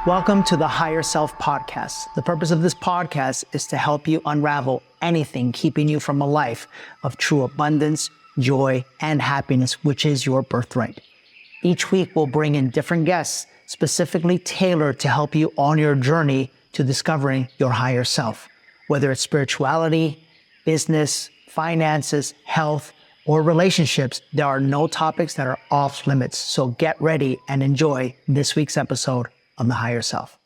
Welcome to the Higher Self Podcast. The purpose of this podcast is to help you unravel anything keeping you from a life of true abundance, joy, and happiness, which is your birthright. Each week, we'll bring in different guests specifically tailored to help you on your journey to discovering your higher self. Whether it's spirituality, business, finances, health, or relationships, there are no topics that are off limits. So get ready and enjoy this week's episode of The Higher Self.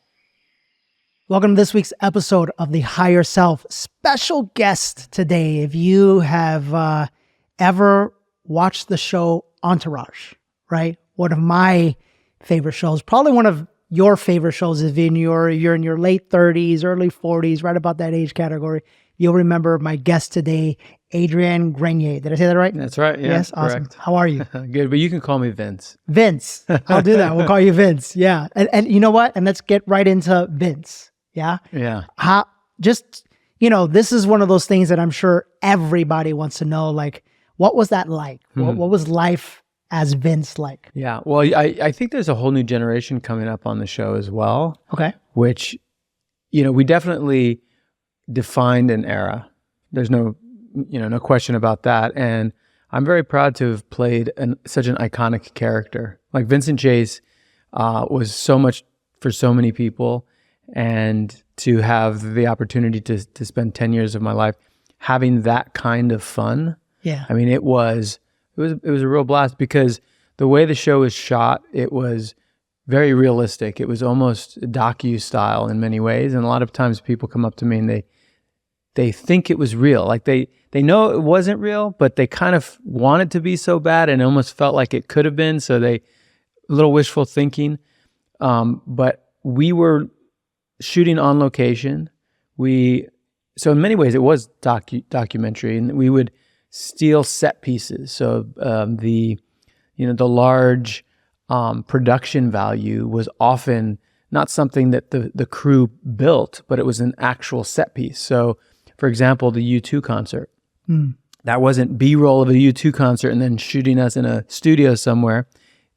Welcome to this week's episode of The Higher Self. Special guest today. If you have ever watched the show Entourage, right? One of my favorite shows, probably one of your favorite shows if you're in your late 30s, early 40s, right about that age category. You'll remember my guest today, Adrian Grenier. Did I say that right? That's right. Yeah, yes, awesome. Correct. How are you? Good, but you can call me Vince. Vince. I'll do that. We'll call you Vince. Yeah. And you know what? And let's get right into Vince. Yeah. Yeah. This is one of those things that I'm sure everybody wants to know. Like, what was that like? What was life as Vince like? Yeah. Well, I think there's a whole new generation coming up on the show as well. Okay. Which, we definitely defined an era. There's no question about that. And I'm very proud to have played such an iconic character. Like Vincent Chase was so much for so many people, and to have the opportunity to spend 10 years of my life having that kind of fun. Yeah. I mean, it was a real blast because the way the show was shot, it was very realistic. It was almost docu style in many ways. And a lot of times people come up to me and they think it was real. Like they know it wasn't real, but they kind of want it to be so bad and almost felt like it could have been. So a little wishful thinking. But we were shooting on location. So in many ways it was documentary, and we would steal set pieces. So the large production value was often not something that the crew built, but it was an actual set piece. So for example, the U2 concert. That wasn't B-roll of a U2 concert and then shooting us in a studio somewhere.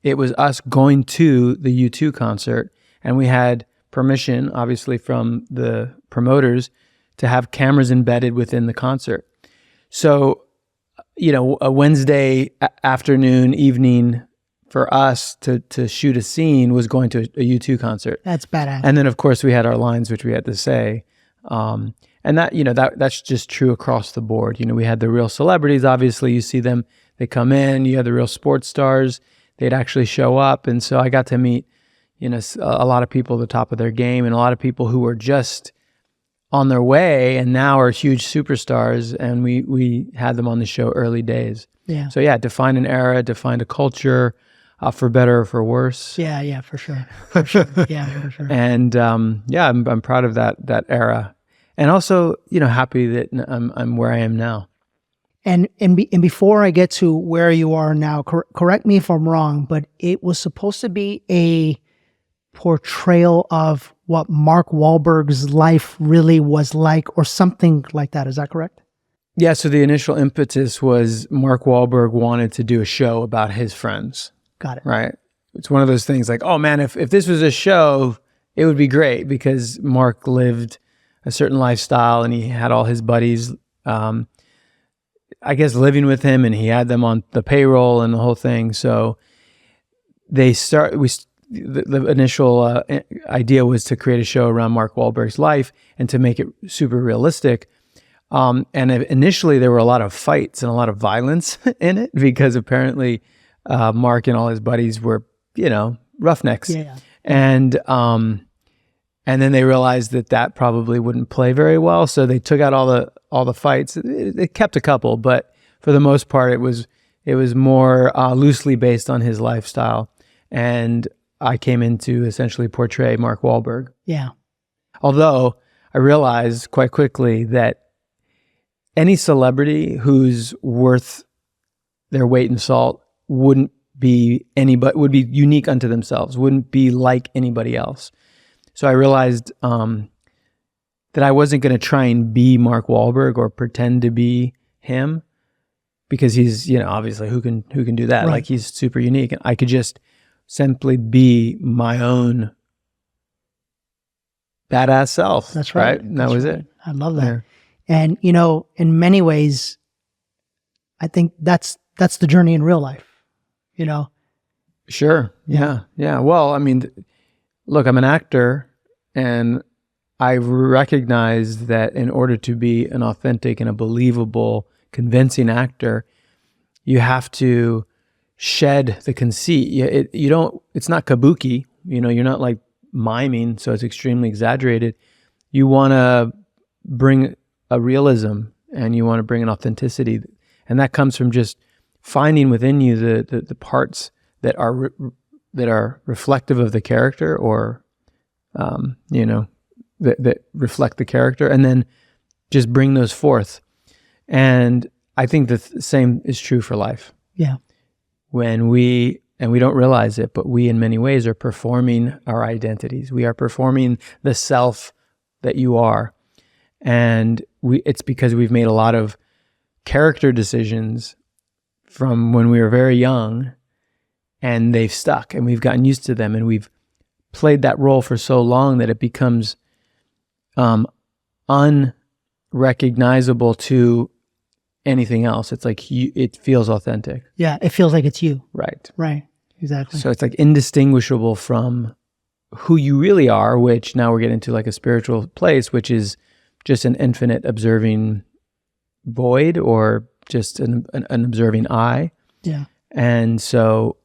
It was us going to the U2 concert, and we had permission, obviously, from the promoters to have cameras embedded within the concert. So, a Wednesday afternoon, evening for us to shoot a scene was going to a U2 concert. That's badass. And then, of course, we had our lines, which we had to say. And that's just true across the board. We had the real celebrities. Obviously, you see them, they come in. You had the real sports stars. They'd actually show up. And so I got to meet, a lot of people at the top of their game, and a lot of people who were just on their way and now are huge superstars. And we had them on the show early days. Yeah. So yeah, defined an era, defined a culture, for better or for worse. Yeah, for sure. For sure. Yeah, for sure. And I'm proud of that era. And also, happy that I'm where I am now. And before I get to where you are now, correct me if I'm wrong, but it was supposed to be a portrayal of what Mark Wahlberg's life really was like, or something like that. Is that correct? Yeah. So the initial impetus was Mark Wahlberg wanted to do a show about his friends. Got it. Right. It's one of those things like, oh man, if this was a show, it would be great, because Mark lived a certain lifestyle and he had all his buddies, I guess, living with him, and he had them on the payroll and the whole thing. So the initial idea was to create a show around Mark Wahlberg's life and to make it super realistic. And initially there were a lot of fights and a lot of violence in it, because apparently Mark and all his buddies were, roughnecks. Yeah. And then they realized that probably wouldn't play very well, so they took out all the fights. It kept a couple, but for the most part, it was more loosely based on his lifestyle. And I came in to essentially portray Mark Wahlberg. Yeah. Although I realized quite quickly that any celebrity who's worth their weight in salt wouldn't be would be unique unto themselves, wouldn't be like anybody else. So I realized that I wasn't going to try and be Mark Wahlberg or pretend to be him, because he's, obviously who can do that? Right. Like, he's super unique. And I could just simply be my own badass self. That's right. And that was it. I love that. Yeah. And, in many ways, I think that's the journey in real life, Sure. Yeah. Well, I mean, look, I'm an actor, and I recognize that in order to be an authentic and a believable, convincing actor, you have to shed the conceit. It's not kabuki, you're not like miming, so it's extremely exaggerated. You want to bring a realism, and you want to bring an authenticity. And that comes from just finding within you the parts that are reflective of the character, or, that reflect the character, and then just bring those forth. And I think the same is true for life. Yeah. And we don't realize it, but we in many ways are performing our identities. We are performing the self that you are. And it's because we've made a lot of character decisions from when we were very young, and they've stuck, and we've gotten used to them, and we've played that role for so long that it becomes unrecognizable to anything else. It's like it feels authentic. Yeah, it feels like it's you. Right. Right, exactly. So it's like indistinguishable from who you really are, which now we're getting to like a spiritual place, which is just an infinite observing void, or just an observing eye. Yeah. And so,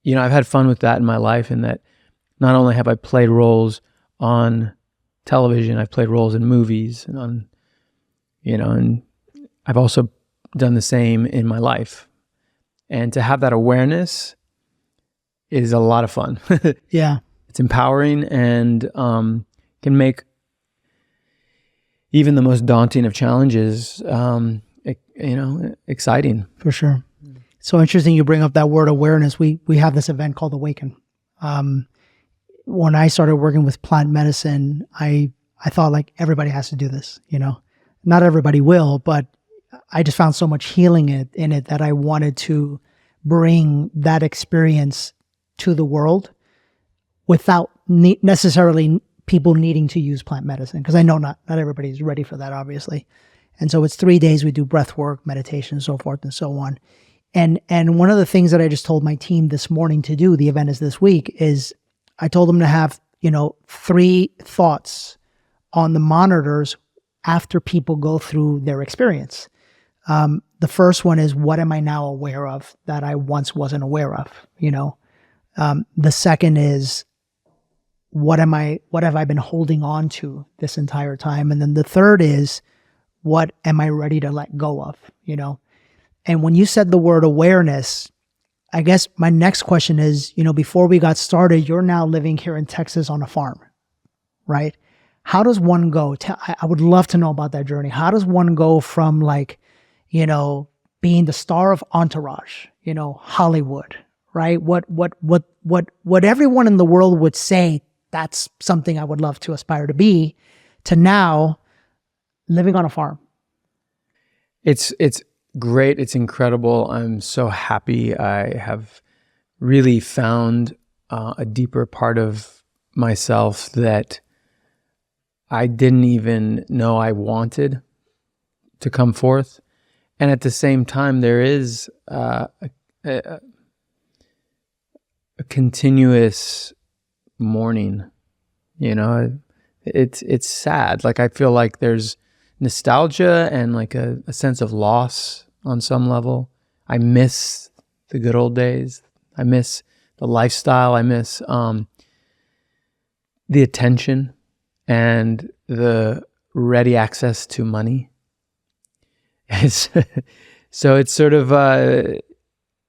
I've had fun with that in my life, in that not only have I played roles on television, I've played roles in movies, and and I've also done the same in my life. And to have that awareness is a lot of fun. Yeah. It's empowering, and can make even the most daunting of challenges, exciting. For sure. So interesting you bring up that word awareness. We have this event called Awaken. When I started working with plant medicine, I thought like everybody has to do this, Not everybody will, but I just found so much healing in it that I wanted to bring that experience to the world without necessarily people needing to use plant medicine, because I know not everybody's ready for that, obviously. And so it's 3 days. We do breath work, meditation, so forth and so on. And one of the things that I just told my team this morning to do, the event is this week, is I told them to have, 3 thoughts on the monitors after people go through their experience. The first one is, what am I now aware of that I once wasn't aware of? The second is, what have I been holding on to this entire time? And then the third is, what am I ready to let go of? And when you said the word awareness, I guess my next question is, before we got started, you're now living here in Texas on a farm, right? How does one go? I would love to know about that journey. How does one go from being the star of Entourage, Hollywood, right? What everyone in the world would say, that's something I would love to aspire to be, to now living on a farm. It's great. It's incredible. I'm so happy. I have really found a deeper part of myself that I didn't even know I wanted to come forth. And at the same time, there is a continuous mourning. It's sad. Like, I feel like there's nostalgia and like a sense of loss on some level. I miss the good old days. I miss the lifestyle. I miss the attention and the ready access to money. So it's sort of,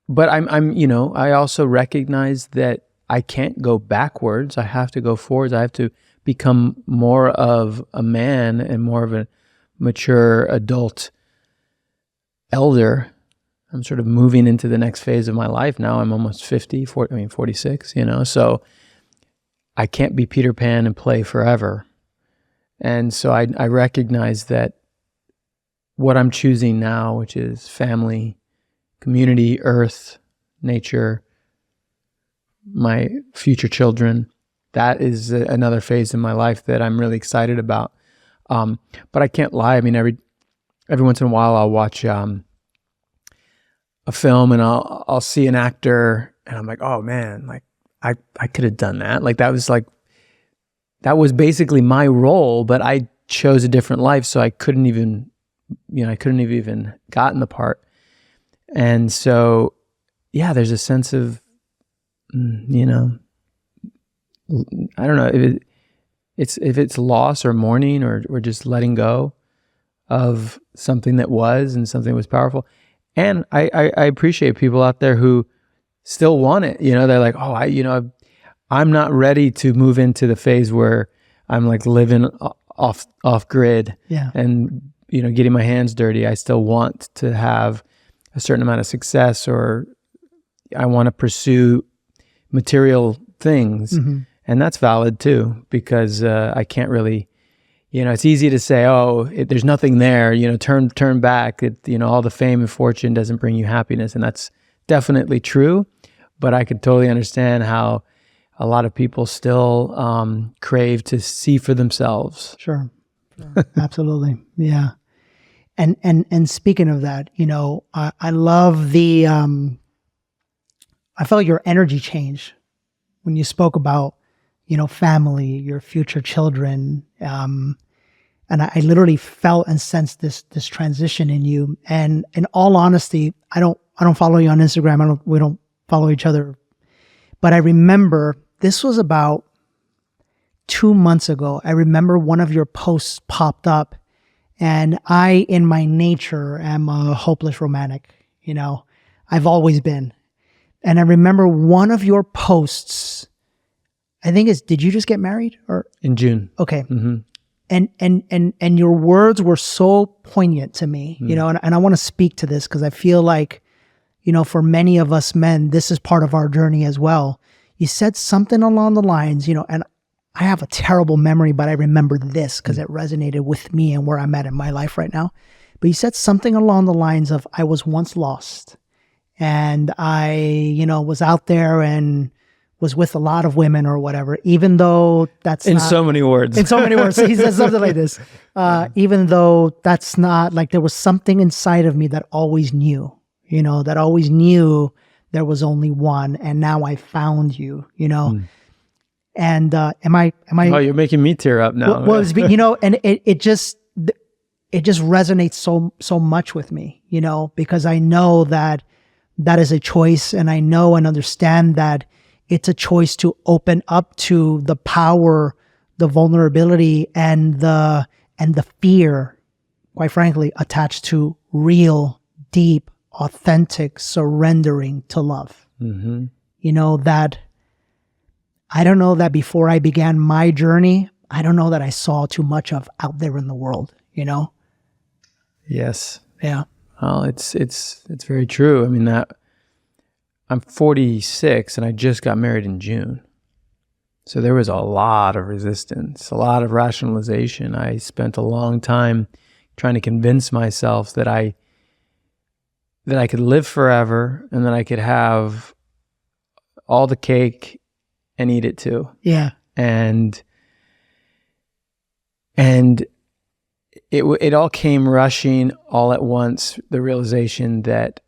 but I also recognize that I can't go backwards. I have to go forwards. I have to become more of a man and more of a mature adult elder. I'm sort of moving into the next phase of my life now. I'm almost 46, so I can't be Peter Pan and play forever. And so I recognize that what I'm choosing now, which is family, community, earth, nature, my future children, that is another phase in my life that I'm really excited about. But I can't lie. I mean, every once in a while I'll watch a film and I'll see an actor and I'm like, oh man, like I could have done that. Like that was basically my role, but I chose a different life, so I couldn't have even gotten the part. And so, yeah, there's a sense of, I don't know if it's loss or mourning or just letting go of something that was and something that was powerful. And I appreciate people out there who still want it. They're like, oh, I'm not ready to move into the phase where I'm like living off grid and, getting my hands dirty. I still want to have a certain amount of success, or I want to pursue material things. Mm-hmm. And that's valid too, because I can't really, it's easy to say, there's nothing there, turn back. All the fame and fortune doesn't bring you happiness. And that's definitely true. But I could totally understand how a lot of people still crave to see for themselves. Sure. Absolutely. Yeah. And speaking of that, I love I felt your energy change when you spoke about, family, your future children. And I literally felt and sensed this transition in you. And in all honesty, I don't follow you on Instagram. We don't follow each other. But I remember this was about 2 months ago. I remember one of your posts popped up, and I, in my nature, am a hopeless romantic. I've always been. And I remember one of your posts, I think did you just get married or in June? Okay. Mm-hmm. And your words were so poignant to me, and I want to speak to this because I feel like, for many of us men, this is part of our journey as well. You said something along the lines, and I have a terrible memory, but I remember this because it resonated with me and where I'm at in my life right now. But you said something along the lines of, I was once lost and I, was out there and was with a lot of women or whatever, even though that's in so many words. In so many words. So he says something like this. Even though that's not, like, there was something inside of me that always knew, that always knew there was only one, and now I found you, And am I? Oh, you're making me tear up now. Well, and it just resonates so much with me, because I know that is a choice, and I know and understand that it's a choice to open up to the power, the vulnerability, and the fear, quite frankly, attached to real, deep, authentic surrendering to love. Mm-hmm. That I don't know that before I began my journey, I don't know that I saw too much of out there in the world, Yes. Yeah. Well, it's very true. I mean, I'm 46 and I just got married in June. So there was a lot of resistance, a lot of rationalization. I spent a long time trying to convince myself that I could live forever and that I could have all the cake and eat it too. Yeah. And it all came rushing all at once, the realization that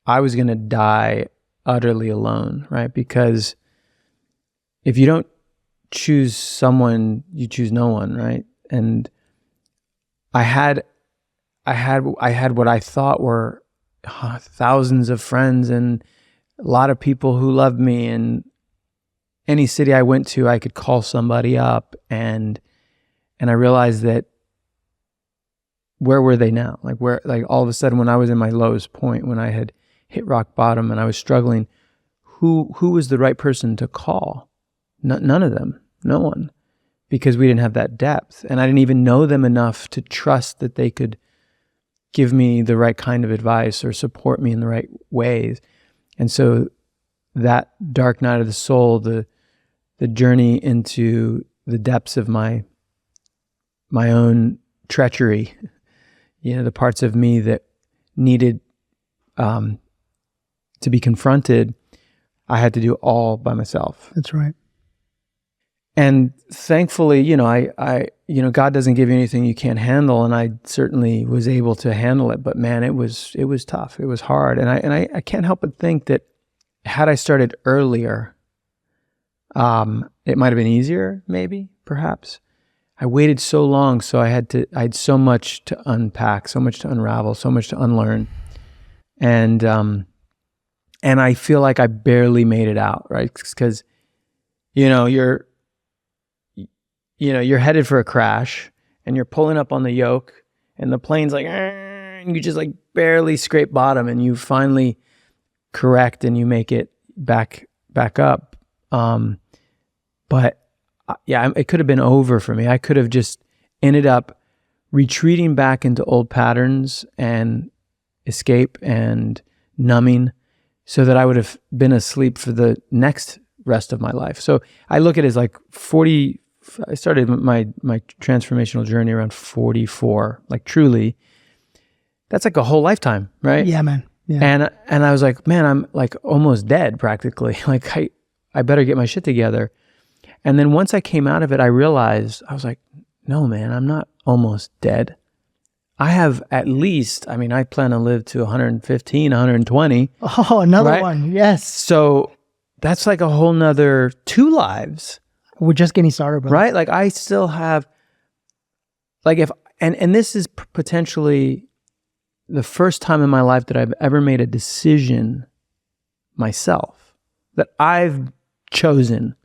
I was going to die utterly alone, right? Because if you don't choose someone, you choose no one, right? And I had what I thought were thousands of friends and a lot of people who loved me, and any city I went to, I could call somebody up, and I realized that where were they now? Like all of a sudden when I was in my lowest point, when I had hit rock bottom and I was struggling, who was the right person to call? None of them, no one, because we didn't have that depth, and I didn't even know them enough to trust that they could give me the right kind of advice or support me in the right ways. And so that dark night of the soul, the journey into the depths of my own treachery, the parts of me that needed to be confronted, I had to do all by myself. That's right. And thankfully, God doesn't give you anything you can't handle. And I certainly was able to handle it, but man, it was tough. It was hard. And I can't help but think that had I started earlier, it might've been easier, maybe, perhaps. I waited so long. So I had so much to unpack, so much to unravel, so much to unlearn. And I feel like I barely made it out, right? Because, you're headed for a crash and you're pulling up on the yoke and the plane's like, and you just like barely scrape bottom and you finally correct and you make it back up. But it could have been over for me. I could have just ended up retreating back into old patterns and escape and numbing so that I would have been asleep for the next rest of my life. So I look at it as like I started my transformational journey around 44, like truly, that's like a whole lifetime, right? Yeah, man. Yeah. And I was like, man, I'm like almost dead practically. Like I better get my shit together. And then once I came out of it, I realized, I was like, no, man, I'm not almost dead. I have at least, I plan to live to 115, 120. Oh, another right? one. Yes. So that's like a whole nother 2 lives. We're just getting started, brother. Right? Like I still have, like and this is potentially the first time in my life that I've ever made a decision myself, that I've chosen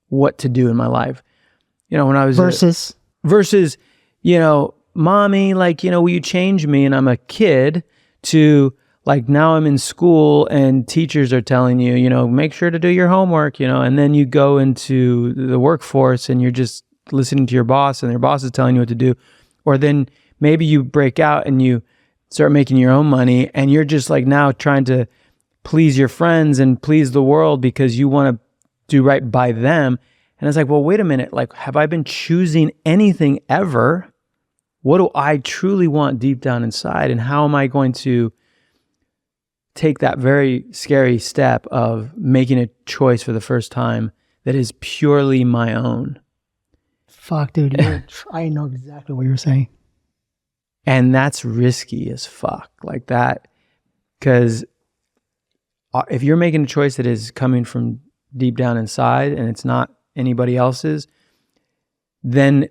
what to do in my life. When I was versus, mommy, like, will you change me? And I'm a kid to like, now I'm in school and teachers are telling you, make sure to do your homework, and then you go into the workforce and you're just listening to your boss and your boss is telling you what to do. Or then maybe you break out and you start making your own money and you're just like now trying to please your friends and please the world because you want to do right by them. And it's like, well, wait a minute. Like, have I been choosing anything ever? What do I truly want deep down inside? And how am I going to take that very scary step of making a choice for the first time that is purely my own? Fuck, dude. I know exactly what you're saying. And that's risky as fuck. Like that, because if you're making a choice that is coming from deep down inside and it's not anybody else's, then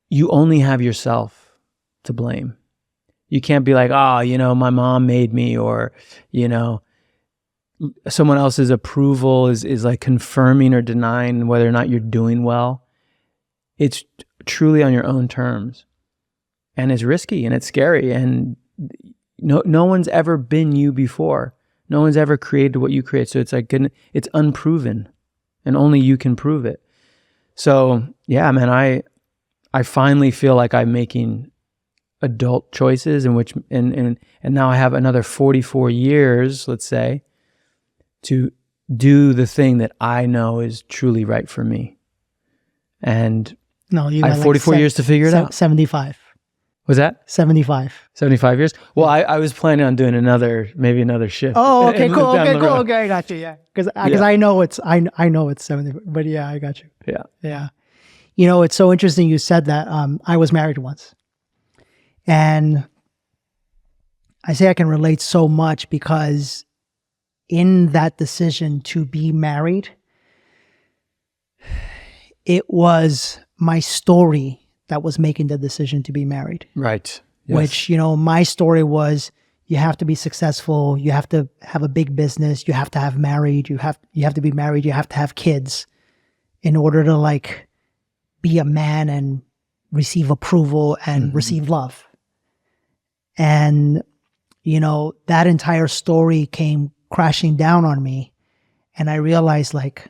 you only have yourself to blame. You can't be like, my mom made me, or, someone else's approval is like confirming or denying whether or not you're doing well. It's truly on your own terms. And it's risky and it's scary. And no one's ever been you before. No one's ever created what you create. So it's like, it's unproven and only you can prove it. So yeah, man, I finally feel like I'm making adult choices in which, and now I have another 44 years, let's say, to do the thing that I know is truly right for me. And no, you I have 44 years to figure it out. 75. Was that? 75. 75 years? Well, I was planning on doing maybe another shift. Oh, okay, cool. Okay, I got you. Yeah. Because I know it's 70, but yeah, I got you. Yeah. Yeah. It's so interesting you said that. I was married once. And I say I can relate so much because in that decision to be married, it was my story that was making the decision to be married. Right. Yes. Which, my story was you have to be successful, you have to have a big business, you have to have married, you have to be married, you have to have kids in order to like be a man and receive approval and receive love. And, that entire story came crashing down on me. And I realized like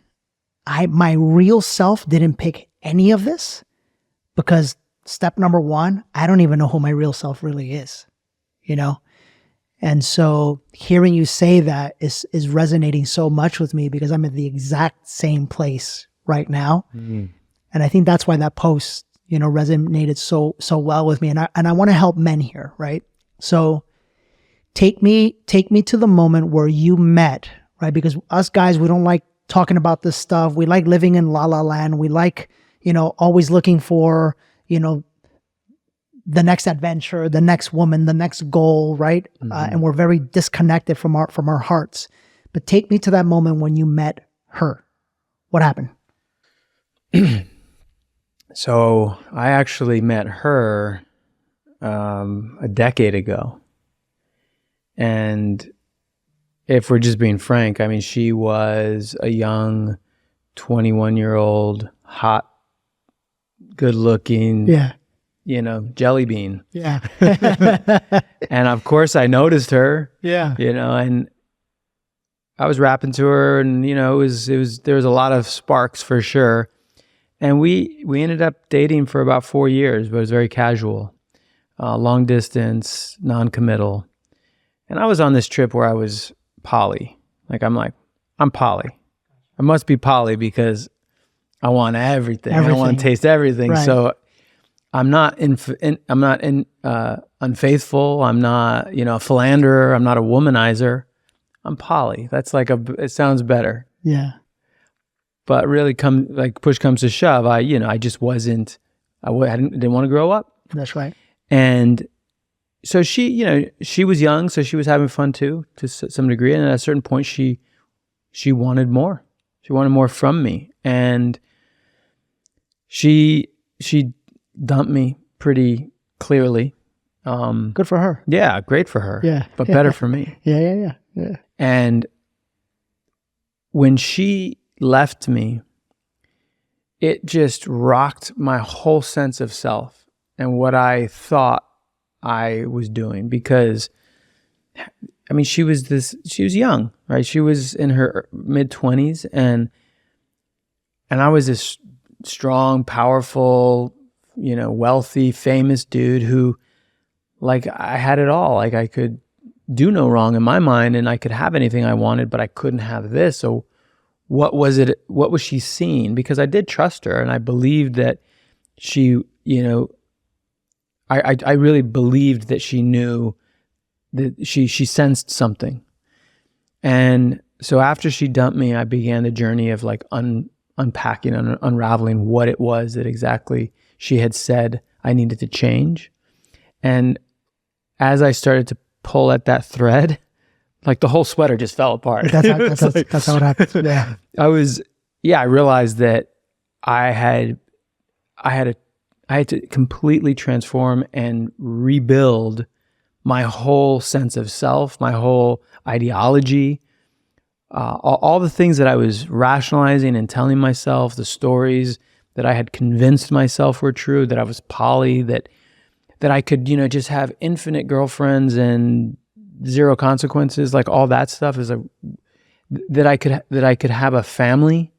my real self didn't pick any of this because step number 1, I don't even know who my real self really is, And so hearing you say that is resonating so much with me because I'm at the exact same place right now. Mm-hmm. And I think that's why that post, resonated so well with me. And I want to help men here, right? So take me to the moment where you met, right? Because us guys, we don't like talking about this stuff. We like living in la la land. We like, always looking for, the next adventure, the next woman, the next goal, right? And we're very disconnected from our hearts. But take me to that moment when you met her. What happened? So I actually met her a decade ago. And if we're just being frank, I mean, she was a young 21-year-old, hot, good-looking, jelly bean. Yeah. And of course I noticed her. Yeah. And I was rapping to her, and there was a lot of sparks for sure. And we ended up dating for about 4 years, but it was very casual, long distance, non-committal. And I was on this trip where I was poly. I'm poly. I must be poly because I want everything. I want to taste everything. Right. So I'm not unfaithful. I'm not, a philanderer. I'm not a womanizer. I'm poly. That's it sounds better. Yeah. But really push comes to shove, I just wasn't, didn't want to grow up. That's right. And so she was young, so she was having fun too, to some degree. And at a certain point, she wanted more. She wanted more from me. And she dumped me pretty clearly. Good for her. Yeah, great for her. Yeah. But better for me. Yeah. And when she left me, it just rocked my whole sense of self and what I thought I was doing, because I mean, she was young, right? She was in her mid-20s, and I was this strong, powerful, wealthy, famous dude who, I had it all. I could do no wrong in my mind, and I could have anything I wanted, but I couldn't have this. So what was it? What was she seeing? Because I did trust her, and I believed that she, I really believed that she knew, that she sensed something. And so after she dumped me, I began the journey of unpacking and unraveling what it was that exactly she had said I needed to change. And as I started to pull at that thread, the whole sweater just fell apart. That's how it happens. Yeah. I realized that I had to completely transform and rebuild my whole sense of self, my whole ideology, all the things that I was rationalizing and telling myself, the stories that I had convinced myself were true, that I was poly, that I could, just have infinite girlfriends and zero consequences, all that stuff is that I could have a family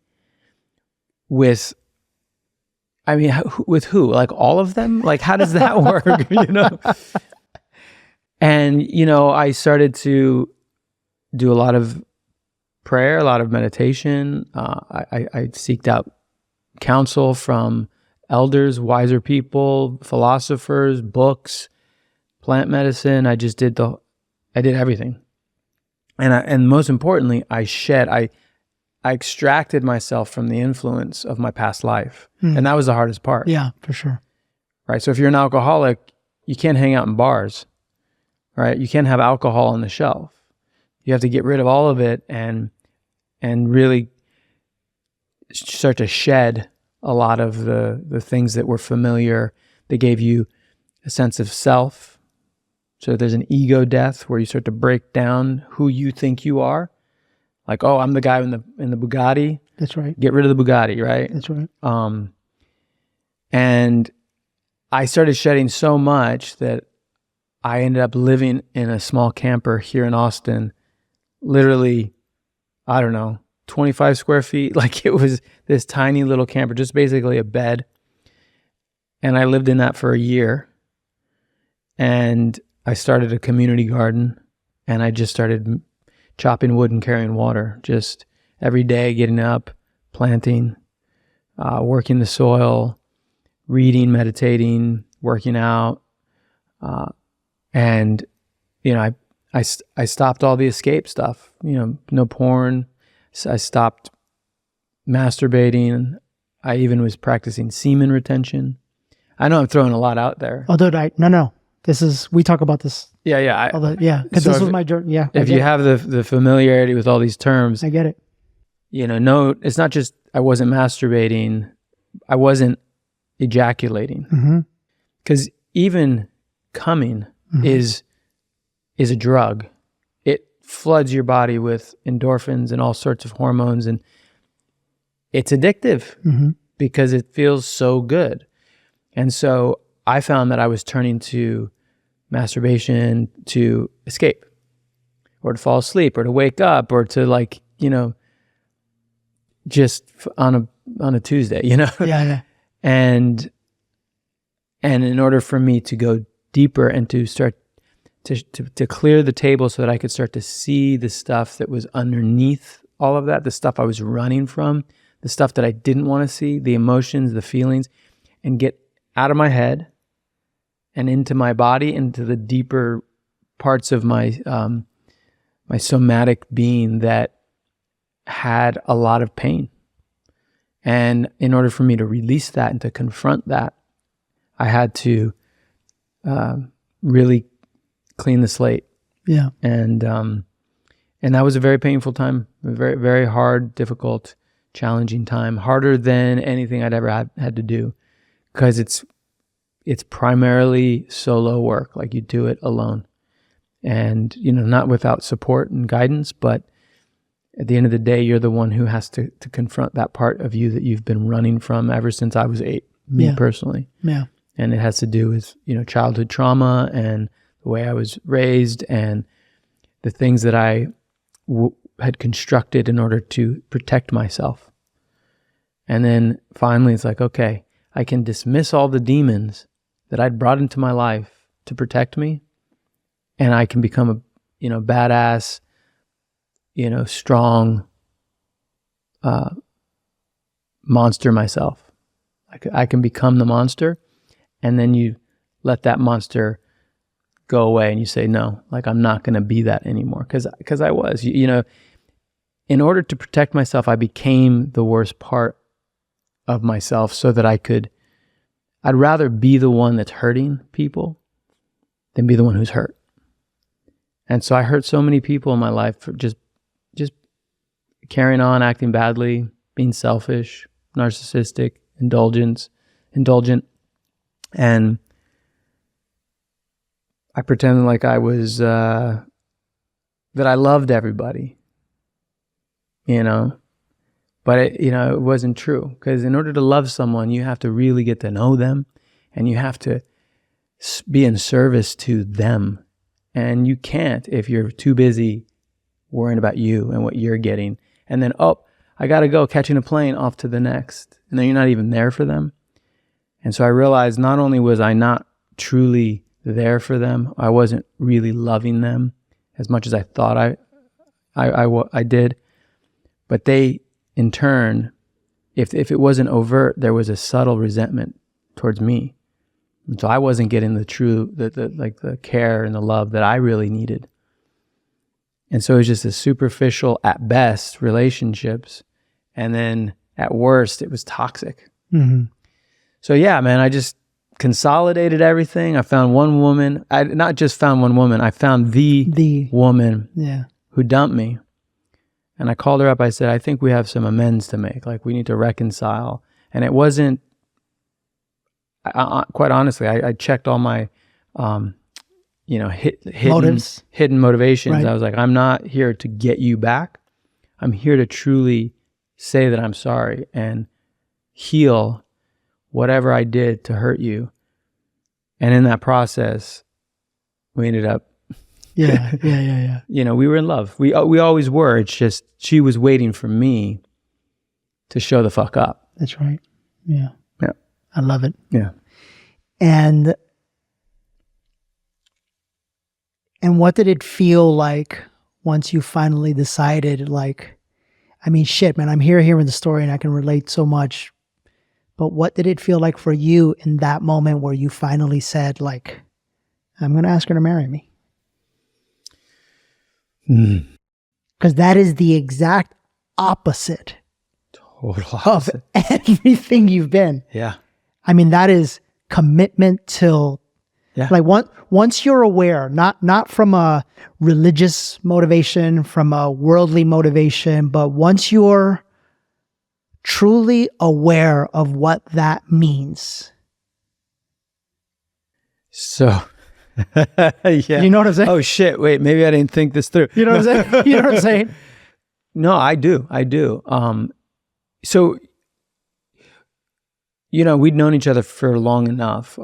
with. I mean, with who? All of them? How does that work? And, I started to do a lot of prayer, a lot of meditation. I seeked out counsel from elders, wiser people, philosophers, books, plant medicine. I did everything. And most importantly, I extracted myself from the influence of my past life. And that was the hardest part. Yeah, for sure. Right. So if you're an alcoholic, you can't hang out in bars, right? You can't have alcohol on the shelf. You have to get rid of all of it and really start to shed a lot of the things that were familiar, that gave you a sense of self. So there's an ego death where you start to break down who you think you are. I'm the guy in the Bugatti. That's right. Get rid of the Bugatti, right? That's right. And I started shedding so much that I ended up living in a small camper here in Austin, literally, I don't know, 25 square feet. It was this tiny little camper, just basically a bed. And I lived in that for a year. And I started a community garden, and I just started chopping wood and carrying water, just every day, getting up, planting, working the soil, reading, meditating, working out. And, I stopped all the escape stuff, no porn. I stopped masturbating. I even was practicing semen retention. I know I'm throwing a lot out there. Oh, dude, no. We talk about this. Yeah. Because So this was my journey. Yeah. If you have the familiarity with all these terms, I get it. No, it's not just I wasn't masturbating, I wasn't ejaculating. Because even coming is a drug. It floods your body with endorphins and all sorts of hormones, and it's addictive because it feels so good. And so I found that I was turning to masturbation to escape, or to fall asleep, or to wake up, or to just on a Tuesday, Yeah. And in order for me to go deeper and to start to clear the table so that I could start to see the stuff that was underneath all of that, the stuff I was running from, the stuff that I didn't want to see, the emotions, the feelings, and get out of my head and into my body, into the deeper parts of my my somatic being that had a lot of pain. And in order for me to release that and to confront that, I had to really clean the slate. Yeah. And that was a very painful time, a very, very hard, difficult, challenging time, harder than anything I'd ever had to do, because it's primarily solo work. Like, you do it alone, and not without support and guidance, but at the end of the day, you're the one who has to confront that part of you that you've been running from ever since I was 8, me personally. Yeah. And it has to do with, childhood trauma and the way I was raised and the things that I had constructed in order to protect myself. And then finally it's like, okay, I can dismiss all the demons that I'd brought into my life to protect me, and I can become a, badass, strong monster myself. I can become the monster, and then you let that monster go away and you say, no, like, I'm not going to be that anymore. Because I was, in order to protect myself, I became the worst part of myself so that I'd rather be the one that's hurting people than be the one who's hurt. And so I hurt so many people in my life for just carrying on, acting badly, being selfish, narcissistic, indulgent. And I pretended like I was, that I loved everybody, but it wasn't true. Because in order to love someone, you have to really get to know them, and you have to be in service to them. And you can't if you're too busy worrying about you and what you're getting. And then, I got to go, catching a plane off to the next. And then you're not even there for them. And so I realized not only was I not truly there for them, I wasn't really loving them as much as I thought I did. But they, in turn, if it wasn't overt, there was a subtle resentment towards me. And so I wasn't getting the care and the love that I really needed. And so it was just a superficial, at best, relationships. And then at worst, it was toxic. Mm-hmm. So yeah, man, I just consolidated everything. I found one woman. I not just found one woman. I found the woman who dumped me. And I called her up. I said, I think we have some amends to make. Like, we need to reconcile. And it wasn't, quite honestly, I checked all my, hidden motivations. Right. I was like, I'm not here to get you back. I'm here to truly say that I'm sorry and heal whatever I did to hurt you. And in that process, we ended up, yeah. We were in love. We always were. It's just she was waiting for me to show the fuck up. That's right. Yeah. Yeah. I love it. Yeah. And what did it feel like once you finally decided, like, I mean, shit, man, I'm hearing the story and I can relate so much. But what did it feel like for you in that moment where you finally said, like, I'm going to ask her to marry me? Because that is the exact opposite Total of everything you've been. Yeah. I mean, that is commitment till, like once you're aware, not from a religious motivation, from a worldly motivation, but once you're truly aware of what that means. So, yeah. You know what I'm saying? Oh shit, wait, maybe I didn't think this through. You know what I'm saying? You know what I'm saying? No, I do. So, we'd known each other for long enough,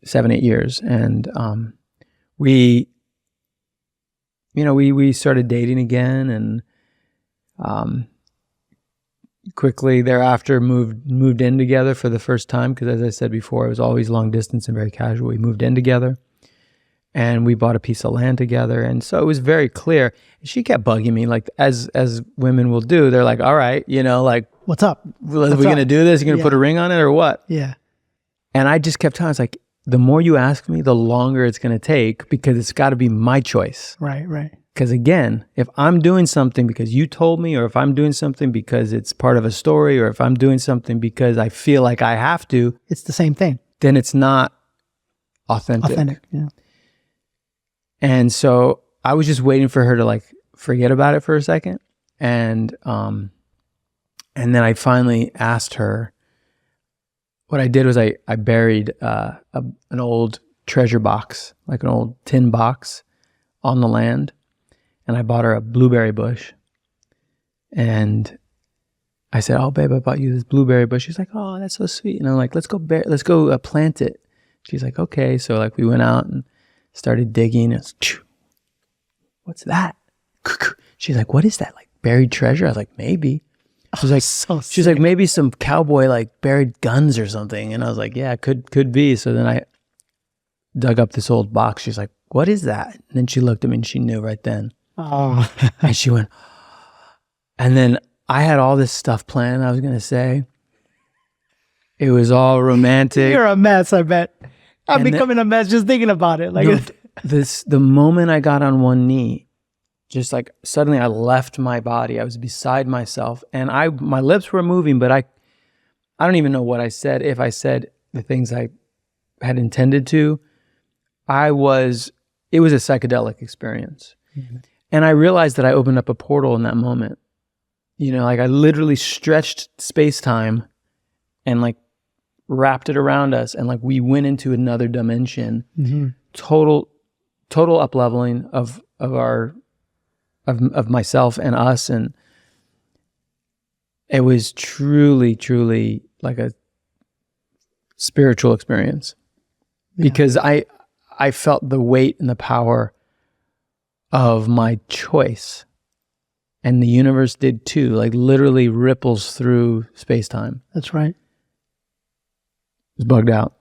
7, 8 years. And we started dating again, and quickly thereafter moved in together for the first time, because as I said before, it was always long distance and very casual. We moved in together, and we bought a piece of land together. And so it was very clear. She kept bugging me, like as women will do. They're like, all right, like, what's up? Are we going to do this? You going to put a ring on it or what? Yeah. And I just kept telling her, it's like, the more you ask me, the longer it's going to take, because it's got to be my choice. Right. Because again, if I'm doing something because you told me, or if I'm doing something because it's part of a story, or if I'm doing something because I feel like I have to, it's the same thing. Then it's not authentic. Yeah. And so I was just waiting for her to like forget about it for a second. And then I finally asked her. What I did was I buried an old treasure box, like an old tin box, on the land. And I bought her a blueberry bush. And I said, "Oh, babe, I bought you this blueberry bush." She's like, "Oh, that's so sweet." And I'm like, let's go plant it. She's like, "Okay." So like we went out and started digging. It's, what's that? She's like, "What is that? Like buried treasure?" I was like, "Maybe." She's like, she's like, "Maybe some cowboy like buried guns or something." And I was like, "Yeah, could be." So then I dug up this old box. She's like, "What is that?" And then she looked at me and she knew right then. Oh. And she went, and then I had all this stuff planned. I was going to say, it was all romantic. You're a mess, I bet. I'm becoming a mess just thinking about it. Like the moment I got on one knee, just like suddenly I left my body. I was beside myself, and my lips were moving, but I don't even know what I said. If I said the things I had intended to, it was a psychedelic experience. Mm-hmm. And I realized that I opened up a portal in that moment. Like I literally stretched space-time and like wrapped it around us, and like we went into another dimension. Mm-hmm. Total up-leveling of myself and us, and it was truly like a spiritual experience. Yeah. Because I felt the weight and the power of my choice, and the universe did too, like literally ripples through space-time. That's right. It was bugged out.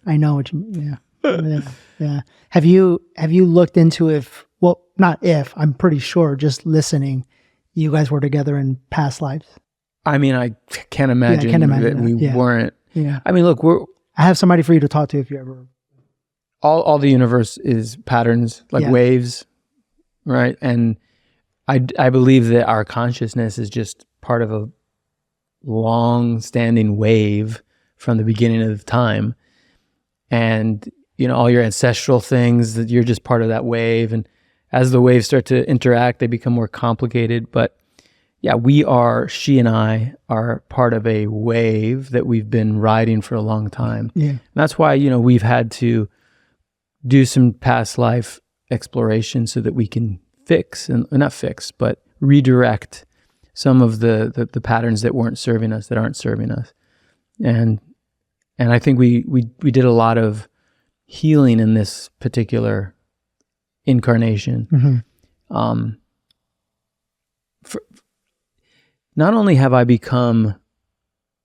I know what you mean. Yeah. Yeah. Have you looked into I'm pretty sure, just listening, you guys were together in past lives? I mean, I can't imagine, that we weren't. Yeah. I mean, look, I have somebody for you to talk to if you ever. All the universe is patterns, like waves, right? And I believe that our consciousness is just part of a long-standing wave from the beginning of time. And all your ancestral things, that you're just part of that wave. And as the waves start to interact, they become more complicated. But yeah, she and I are part of a wave that we've been riding for a long time. Yeah. And that's why, we've had to do some past life exploration so that we can but redirect some of the patterns that aren't serving us. And I think we did a lot of healing in this particular incarnation. Mm-hmm. Not only have I become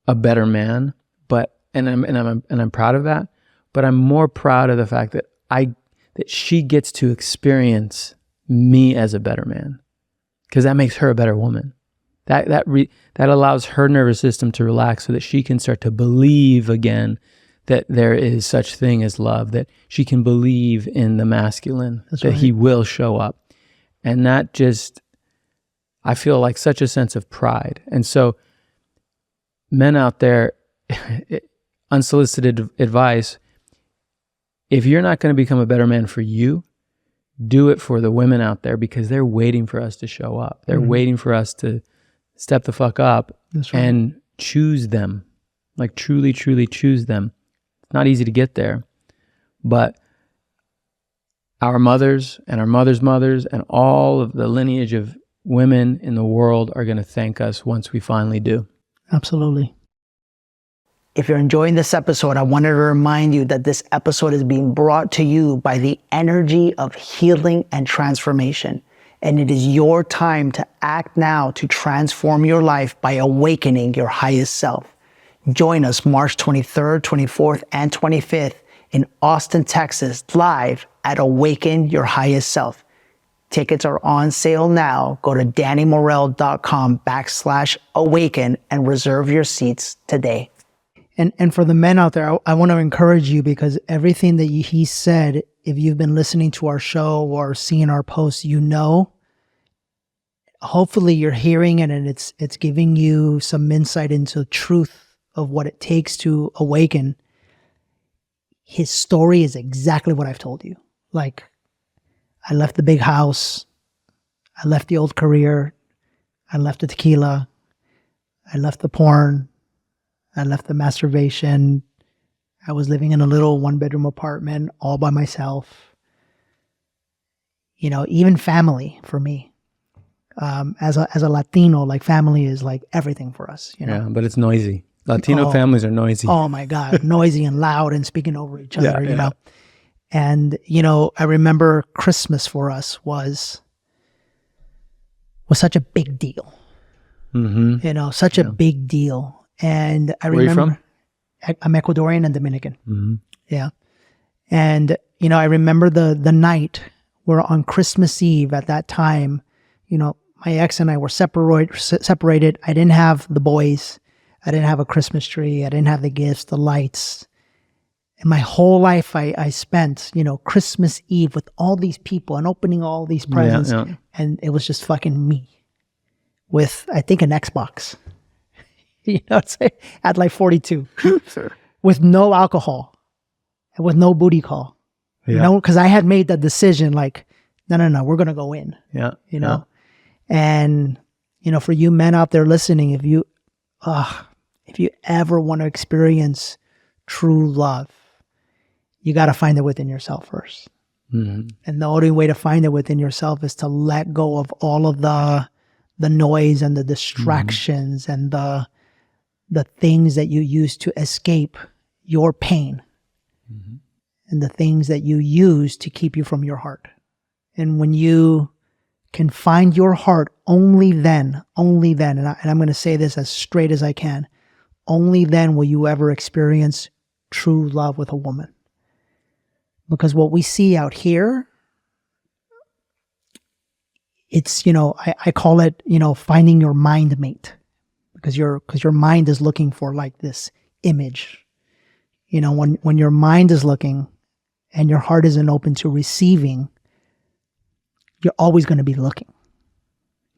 a better man, but I'm proud of that, but I'm more proud of the fact that she gets to experience me as a better man, because that makes her a better woman. That allows her nervous system to relax so that she can start to believe again that there is such thing as love, that she can believe in the masculine, he will show up. And that just, I feel like such a sense of pride. And so men out there, unsolicited advice, if you're not going to become a better man for you, do it for the women out there, because they're waiting for us to show up. They're waiting for us to step the fuck up and choose them, like truly, truly choose them. It's not easy to get there, but our mothers and our mothers' mothers and all of the lineage of women in the world are going to thank us once we finally do. Absolutely. If you're enjoying this episode, I wanted to remind you that this episode is being brought to you by the energy of healing and transformation. And it is your time to act now to transform your life by awakening your highest self. Join us March 23rd, 24th, and 25th in Austin, Texas, live at Awaken Your Highest Self. Tickets are on sale now. Go to DannyMorel.com/awaken and reserve your seats today. And for the men out there, I want to encourage you, because everything that he said, if you've been listening to our show or seeing our posts, you know, hopefully you're hearing it and it's giving you some insight into the truth of what it takes to awaken. His story is exactly what I've told you. Like, I left the big house. I left the old career. I left the tequila. I left the porn. I left the masturbation. I was living in a little 1-bedroom apartment all by myself. You know, even family for me. As a Latino, like, family is like everything for us, you know. Yeah, but it's noisy. Latino families are noisy. Oh my God, noisy and loud and speaking over each other, you know. And, you know, I remember Christmas for us was such a big deal. You know, such a big deal. And I remember, where are you from? I'm Ecuadorian and Dominican. Yeah. And, you know, I remember the night where on Christmas Eve at that time, you know, my ex and I were separated. I didn't have the boys. I didn't have a Christmas tree. I didn't have the gifts, the lights. And my whole life I spent, you know, Christmas Eve with all these people and opening all these presents. And it was just fucking me with, I think, an Xbox. You know what I'm saying? At like 42. With no alcohol and with no booty call. You know, because I had made that decision, like, no, we're going to go in. You know? And, you know, for you men out there listening, if you ever want to experience true love, you got to find it within yourself first. And the only way to find it within yourself is to let go of all of the noise and the distractions and the things that you use to escape your pain and the things that you use to keep you from your heart. And when you can find your heart, only then, and I'm going to say this as straight as I can, only then will you ever experience true love with a woman. Because what we see out here, it's, you know, I call it, you know, finding your mind mate. Because your mind is looking for like this image. You know, when your mind is looking and your heart isn't open to receiving, you're always going to be looking.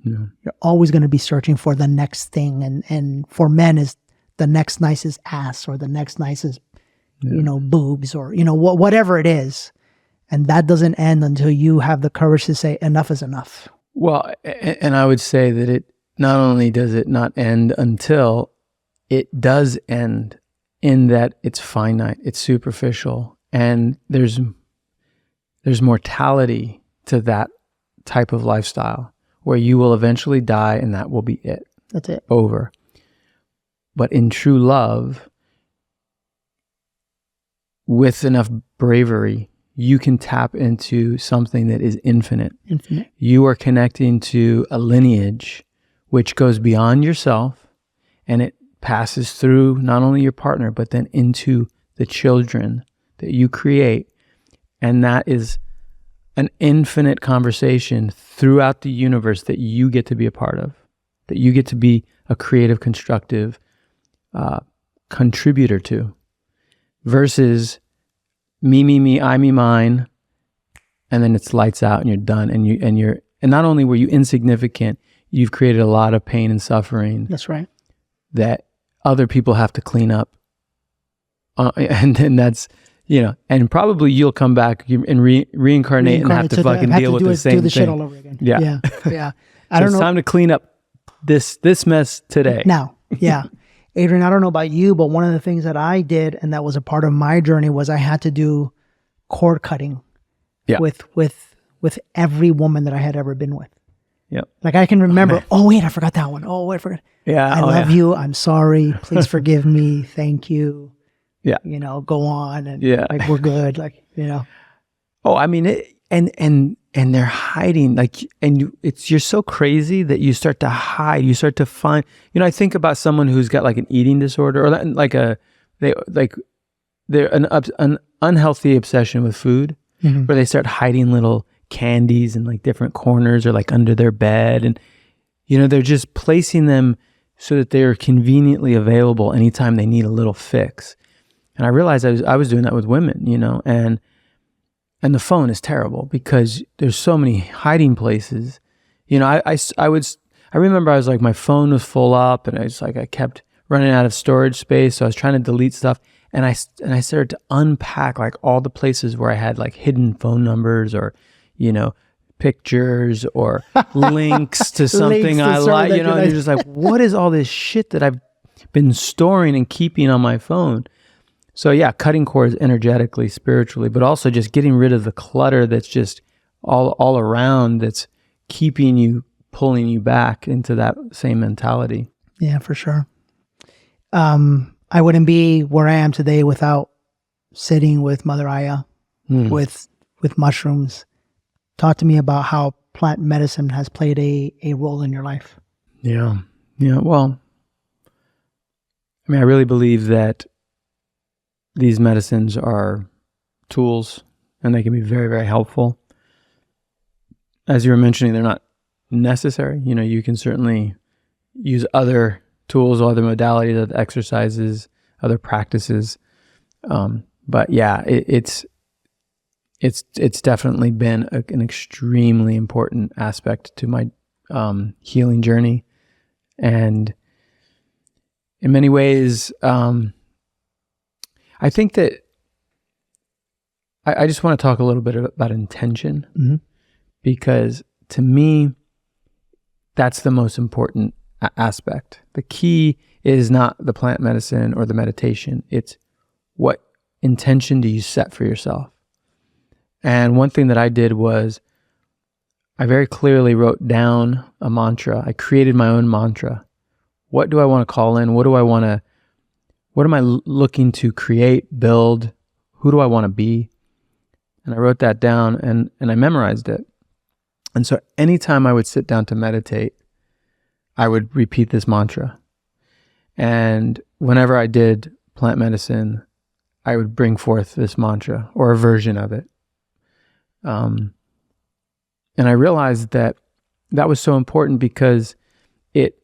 You're always going to be searching for the next thing. And for men is the next nicest ass or the next nicest, you know, boobs or, you know, whatever it is. And that doesn't end until you have the courage to say enough is enough. Well, and I would say that it not only does it not end until it does end, in that it's finite, it's superficial, and there's mortality to that type of lifestyle where you will eventually die and that will be it. That's it. Over. But in true love, with enough bravery, you can tap into something that is infinite. You are connecting to a lineage which goes beyond yourself, and it passes through not only your partner, but then into the children that you create. And that is an infinite conversation throughout the universe that you get to be a part of, that you get to be a creative, constructive contributor to, versus me, I, me, mine, and then it's lights out and you're done, and And not only were you insignificant, you've created a lot of pain and suffering. That's right. That other people have to clean up. And then that's, and probably you'll come back and reincarnate and have to fucking deal with the same thing. Shit all over again. Yeah. I don't know. It's time to clean up this mess today. Now, yeah. Adrian, I don't know about you, but one of the things that I did, and that was a part of my journey, was I had to do cord cutting with every woman that I had ever been with. Yep. Like I can remember, oh wait, I forgot that one. Oh wait, I forgot. Yeah. I love you. I'm sorry. Please forgive me. Thank you. Yeah. Go on. And like, we're good. Like, Oh, I mean, and they're hiding, like, and you're so crazy that you start to hide. You start to find, I think about someone who's got like an eating disorder or like they're an unhealthy obsession with food, where they start hiding little candies in like different corners or like under their bed. And, they're just placing them so that they're conveniently available anytime they need a little fix. And I realized I was doing that with women, and the phone is terrible because there's so many hiding places. I remember I was like, my phone was full up and I kept running out of storage space. So I was trying to delete stuff. And I started to unpack like all the places where I had like hidden phone numbers or, pictures or links to something I like, and you're just like, what is all this shit that I've been storing and keeping on my phone? So yeah, cutting cords energetically, spiritually, but also just getting rid of the clutter that's just all around, that's keeping you, pulling you back into that same mentality. Yeah, for sure. I wouldn't be where I am today without sitting with Mother Aya, with mushrooms. Talk to me about how plant medicine has played a role in your life. Yeah. Well, I mean, I really believe that these medicines are tools and they can be very, very helpful. As you were mentioning, they're not necessary. You can certainly use other tools, other modalities, other exercises, other practices. But yeah, it's definitely been an extremely important aspect to my healing journey. And in many ways, I think that I just want to talk a little bit about intention, because to me, that's the most important aspect. The key is not the plant medicine or the meditation. It's what intention do you set for yourself? And one thing that I did was I very clearly wrote down a mantra. I created my own mantra. What do I want to call in? What am I looking to create, build? Who do I want to be? And I wrote that down and I memorized it. And so anytime I would sit down to meditate, I would repeat this mantra. And whenever I did plant medicine, I would bring forth this mantra or a version of it. And I realized that was so important because it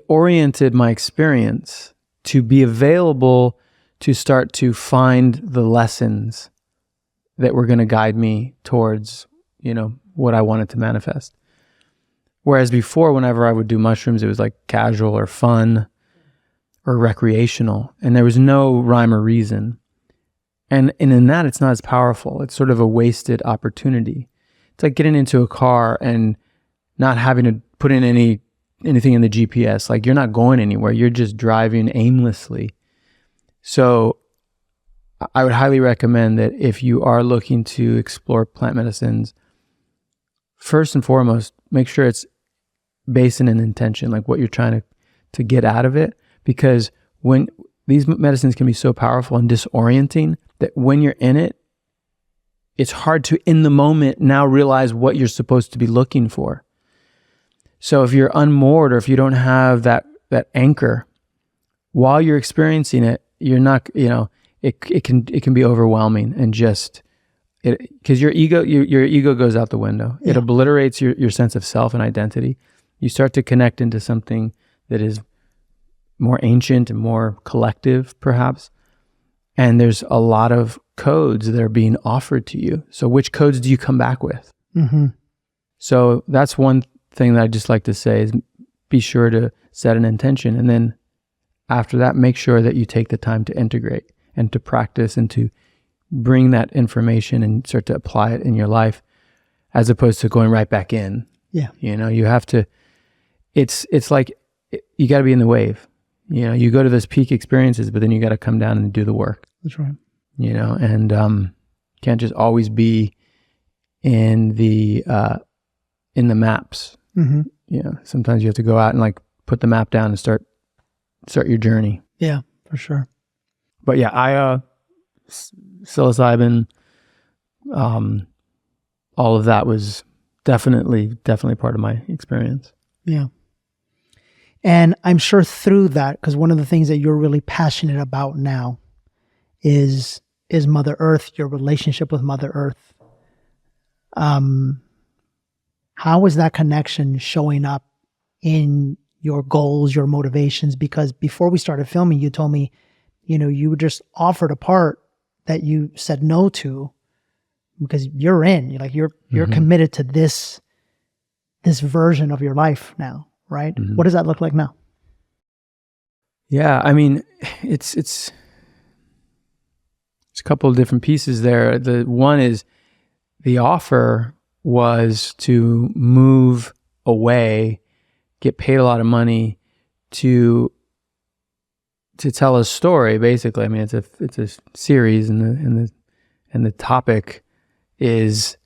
oriented my experience to be available to start to find the lessons that were going to guide me towards, what I wanted to manifest. Whereas before, whenever I would do mushrooms, it was like casual or fun or recreational, and there was no rhyme or reason. And in that, it's not as powerful. It's sort of a wasted opportunity. It's like getting into a car and not having to put in anything in the GPS. Like, you're not going anywhere. You're just driving aimlessly. So I would highly recommend that if you are looking to explore plant medicines, first and foremost, make sure it's based in an intention, like what you're trying to get out of it. Because when these medicines can be so powerful and disorienting that when you're in it, it's hard to, in the moment, now realize what you're supposed to be looking for. So if you're unmoored or if you don't have that anchor, while you're experiencing it, you're not, it can be overwhelming and just, because your ego goes out the window. Yeah. It obliterates your sense of self and identity. You start to connect into something that is more ancient and more collective, perhaps. And there's a lot of codes that are being offered to you. So which codes do you come back with? Mm-hmm. So that's one thing that I just like to say is be sure to set an intention. And then after that, make sure that you take the time to integrate and to practice and to bring that information and start to apply it in your life, as opposed to going right back in. Yeah. You know, you have to, it's like, you got to be in the wave. You know, you go to those peak experiences, but then you got to come down and do the work. That's right. You know, and can't just always be in the maps. Mm-hmm. You know, sometimes you have to go out and like put the map down and start your journey. Yeah, for sure. But yeah, psilocybin, all of that was definitely part of my experience. Yeah. And I'm sure through that, because one of the things that you're really passionate about now is Mother Earth, your relationship with Mother Earth. How is that connection showing up in your goals, your motivations? Because before we started filming, you told me, you know, you just offered a part that you said no to because you're in. You're Mm-hmm. committed to this version of your life now, right? Mm-hmm. What does that look like now? Yeah, I mean, it's a couple of different pieces there. The one is the offer was to move away, get paid a lot of money to tell a story. Basically, I mean, it's a series, and the topic is,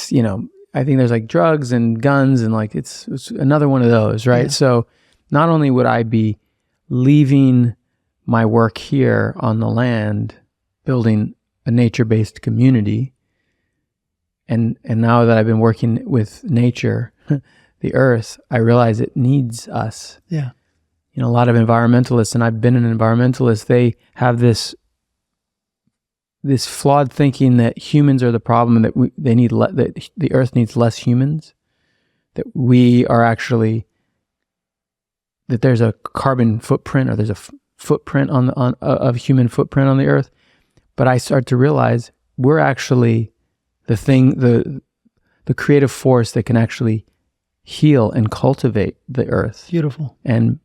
you know, I think there's like drugs and guns, and like it's another one of those, right? Yeah. So not only would I be leaving my work here on the land, building a nature-based community, and now that I've been working with nature, the earth, I realize it needs us. Yeah. You know, a lot of environmentalists, and I've been an environmentalist, they have this flawed thinking that humans are the problem, and that that the earth needs less humans, that we are actually, that there's a carbon footprint, or there's a footprint of human footprint on the earth. But I start to realize we're actually the thing, the creative force that can actually heal and cultivate the earth. Beautiful. And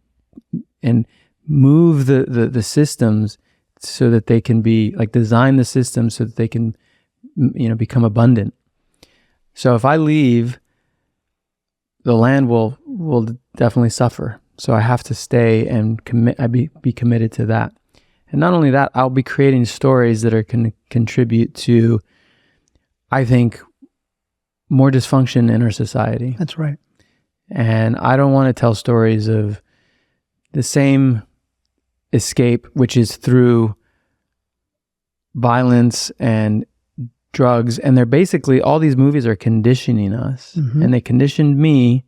move the systems so that they can be, like, design the systems so that they can, you know, become abundant. So if I leave, the land will definitely suffer. So I have to stay and be committed to that. And not only that, I'll be creating stories that are going to contribute to, I think, more dysfunction in our society. That's right. And I don't want to tell stories of the same escape, which is through violence and drugs. And they're basically, all these movies are conditioning us. Mm-hmm. And they conditioned me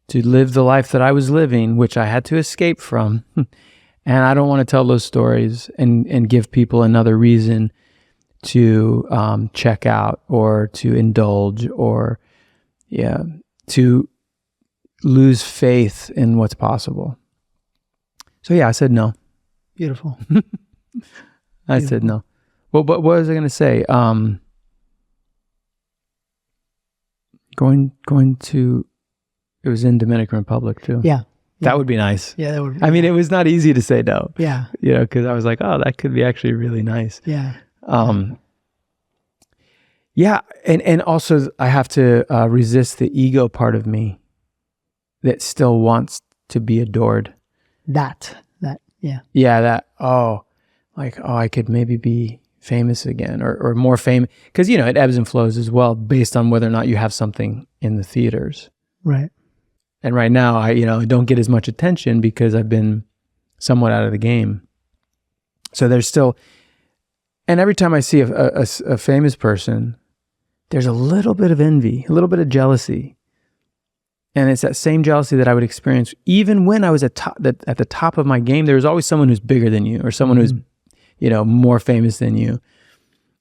to live the life that I was living, which I had to escape from. And I don't want to tell those stories and give people another reason to check out, or to indulge, or to lose faith in what's possible. So yeah, I said no. Beautiful. I said no. Well, but what was I going to say? Going to, it was in Dominican Republic too. Yeah. That would be nice. Yeah, that would. I mean, it was not easy to say no. Yeah. You know, because I was like, oh, that could be actually really nice. Yeah. Yeah, and also I have to resist the ego part of me that still wants to be adored. That, yeah. Yeah, that, I could maybe be famous again, or more famous. Because, you know, it ebbs and flows as well based on whether or not you have something in the theaters. Right. And right now, I don't get as much attention because I've been somewhat out of the game. So there's still, and every time I see a famous person, there's a little bit of envy, a little bit of jealousy. And it's that same jealousy that I would experience even when I was at the top of my game. There's always someone who's bigger than you, or someone who's, you know, more famous than you.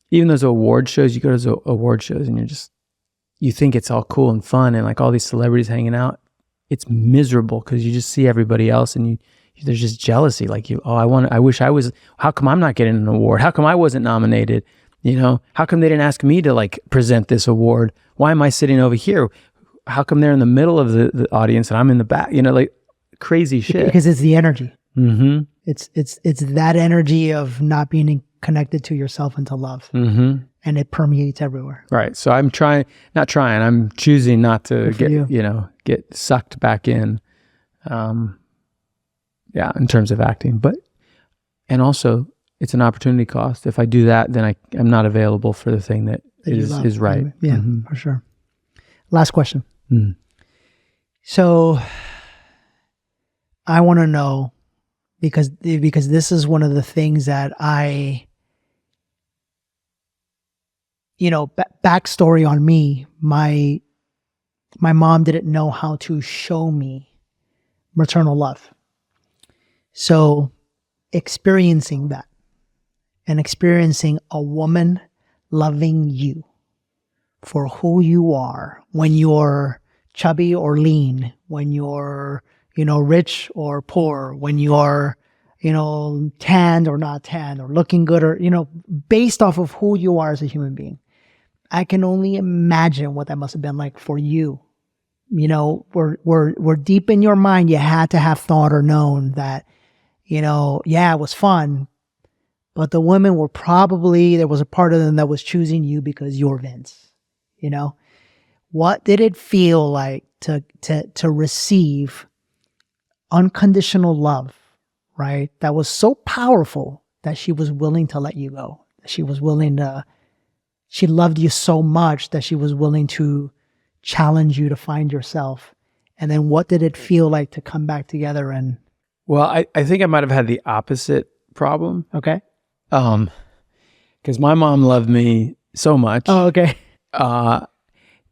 Even those award shows, you go to those award shows and you think it's all cool and fun and like all these celebrities hanging out. It's miserable because you just see everybody else and there's just jealousy. Like I wish I was, how come I'm not getting an award? How come I wasn't nominated? You know, how come they didn't ask me to like present this award? Why am I sitting over here? How come they're in the middle of the audience and I'm in the back? You know, like crazy shit. Because it's the energy. Mm-hmm. It's that energy of not being connected to yourself and to love. Mm-hmm. And it permeates everywhere. Right. So I'm I'm choosing not to Good for get sucked back in. In terms of acting, and also it's an opportunity cost. If I do that, then I'm not available for the thing that is right. Yeah, mm-hmm. For sure. Last question. Mm. So I want to know, because this is one of the things that backstory on me, my mom didn't know how to show me maternal love. So experiencing that and experiencing a woman loving you for who you are, when you're chubby or lean, when you're, rich or poor, when you're, tanned or not tanned, or looking good, or, based off of who you are as a human being. I can only imagine what that must have been like for you. We're deep in your mind. You had to have thought or known that, it was fun, but the women were probably, there was a part of them that was choosing you because you're Vince. What did it feel like to receive unconditional love, right? That was so powerful that she was willing to let you go. She loved you so much that she was willing to challenge you to find yourself. And then what did it feel like to come back together? And well, I think I might have had the opposite problem. Okay. Because my mom loved me so much. Oh, okay.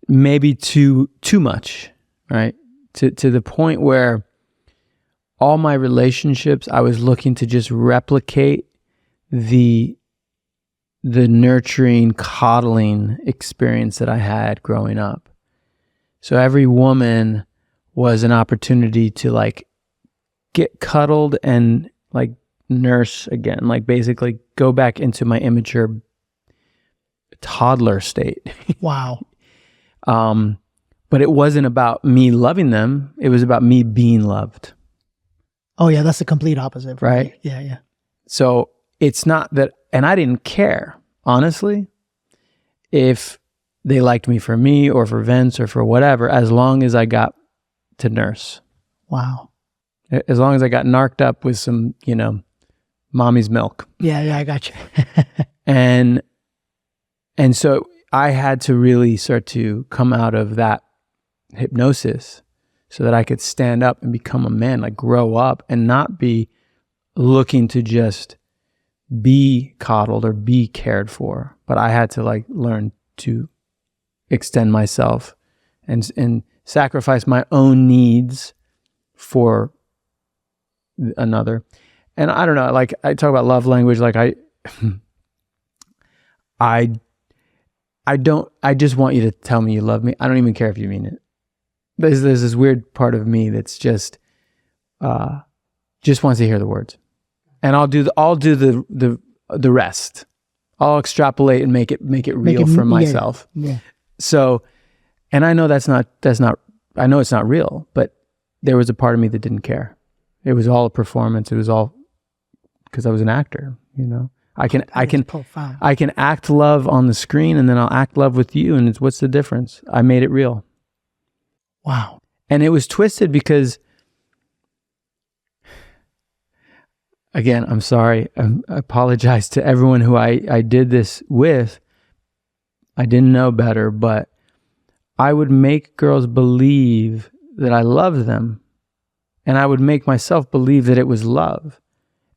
Maybe too much, right? To the point where all my relationships, I was looking to just replicate the nurturing, coddling experience that I had growing up. So every woman was an opportunity to like get cuddled and like nurse again, like basically go back into my immature toddler state. Wow. But it wasn't about me loving them. It was about me being loved. Oh yeah, that's the complete opposite. Right? Me. Yeah. So it's not that, and I didn't care, honestly, if they liked me for me or for Vince or for whatever, as long as I got to nurse. Wow. As long as I got narked up with some, mommy's milk. Yeah, I got you. And so I had to really start to come out of that hypnosis so that I could stand up and become a man, like grow up and not be looking to just be coddled or be cared for. But I had to like learn to extend myself and sacrifice my own needs for another. And I don't know, like I talk about love language, like I just want you to tell me you love me. I don't even care if you mean it. There's this weird part of me that's just wants to hear the words. And I'll do the rest. I'll extrapolate and make it real for myself. Yeah. So, and I know I know it's not real, but there was a part of me that didn't care. It was all a performance. It was all because I was an actor, I can act love on the screen and then I'll act love with you. And what's the difference? I made it real. Wow. And it was twisted because, again, I'm sorry. I apologize to everyone who I did this with. I didn't know better, but I would make girls believe that I loved them. And I would make myself believe that it was love.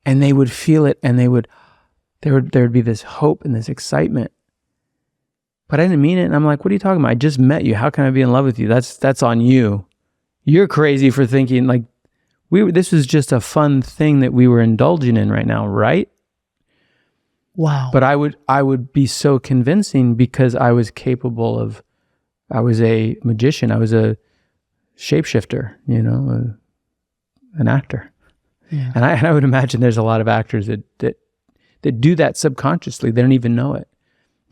And they would feel it and there would be this hope and this excitement. But I didn't mean it. And I'm like, what are you talking about? I just met you. How can I be in love with you? That's on you. You're crazy for thinking like this was just a fun thing that we were indulging in right now, right? Wow. But I would be so convincing because I was capable of, I was a magician. I was a shapeshifter, an actor. Yeah. And I would imagine there's a lot of actors that do that subconsciously. They don't even know it.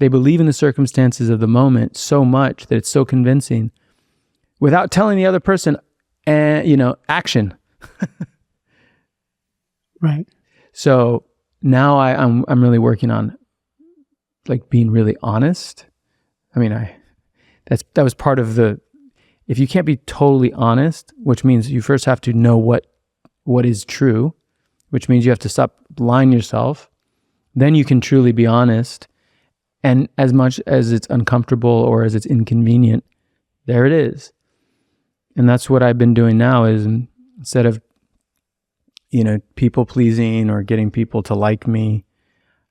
They believe in the circumstances of the moment so much that it's so convincing without telling the other person, action. Right. So now I'm really working on like being really honest. I mean, that was part of if you can't be totally honest, which means you first have to know what is true, which means you have to stop lying to yourself. Then you can truly be honest. And as much as it's uncomfortable or as it's inconvenient, there it is. And that's what I've been doing now is instead of, people pleasing or getting people to like me,